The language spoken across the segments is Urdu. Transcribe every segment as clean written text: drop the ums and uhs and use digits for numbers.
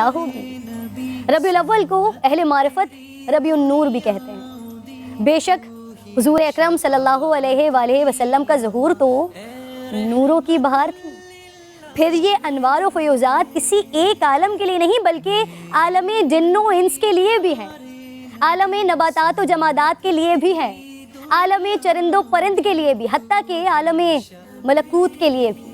کیا ہوگی۔ ربیع الاول کو اہل معرفت ربیع النور بھی کہتے ہیں۔ بے شک حضور اکرم صلی اللہ علیہ وآلہ وسلم کا ظہور تو نوروں کی بہار تھی۔ پھر یہ انوار و فیوزات کسی ایک عالم کے لیے نہیں بلکہ عالم جن و انس کے لیے بھی ہیں، عالم نباتات و جمادات کے لیے بھی ہیں، عالم چرند و پرند کے لیے بھی، حتیٰ کہ عالم ملکوت کے لیے بھی۔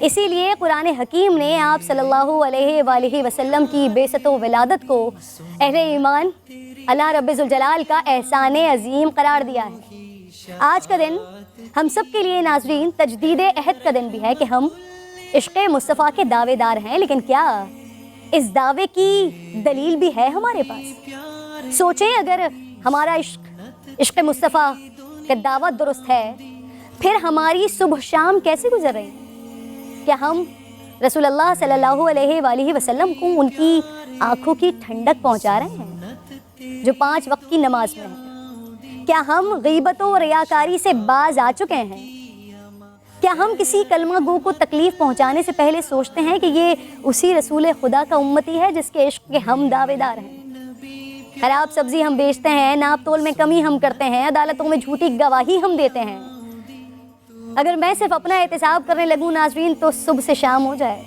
اسی لیے قرآن حکیم نے آپ صلی اللہ علیہ وآلہ وسلم کی بعثت و ولادت کو اہل ایمان اللہ رب ذوالجلال کا احسان عظیم قرار دیا ہے۔ آج کا دن ہم سب کے لیے ناظرین تجدید عہد کا دن بھی ہے کہ ہم عشق مصطفیٰ کے دعوے دار ہیں، لیکن کیا اس دعوے کی دلیل بھی ہے ہمارے پاس؟ سوچیں اگر ہمارا عشق مصطفیٰ کا دعوت درست ہے، پھر ہماری صبح شام کیسے گزر رہی ہے؟ کیا ہم رسول اللہ صلی اللہ علیہ وآلہ وسلم کو ان کی آنکھوں کی ٹھنڈک پہنچا رہے ہیں جو 5 وقت کی نماز میں ہیں؟ کیا ہم غیبت و ریاکاری سے باز آ چکے ہیں؟ کیا ہم کسی کلمہ گو کو تکلیف پہنچانے سے پہلے سوچتے ہیں کہ یہ اسی رسول خدا کا امتی ہے جس کے عشق کے ہم دعوے دار ہیں؟ خراب سبزی ہم بیچتے ہیں، ناپ تول میں کمی ہم کرتے ہیں، عدالتوں میں جھوٹی گواہی ہم دیتے ہیں۔ اگر میں صرف اپنا احتساب کرنے لگوں ناظرین تو صبح سے شام ہو جائے۔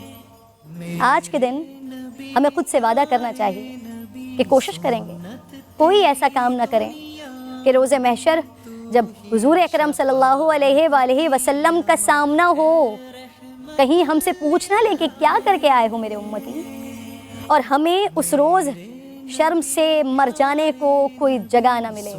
آج کے دن ہمیں خود سے وعدہ کرنا چاہیے کہ کوشش کریں گے کوئی ایسا کام نہ کریں کہ روز محشر جب حضور اکرم صلی اللہ علیہ وآلہ وسلم کا سامنا ہو، کہیں ہم سے پوچھ نہ لیں کہ کیا کر کے آئے ہو میرے امتی، اور ہمیں اس روز شرم سے مر جانے کو کوئی جگہ نہ ملے۔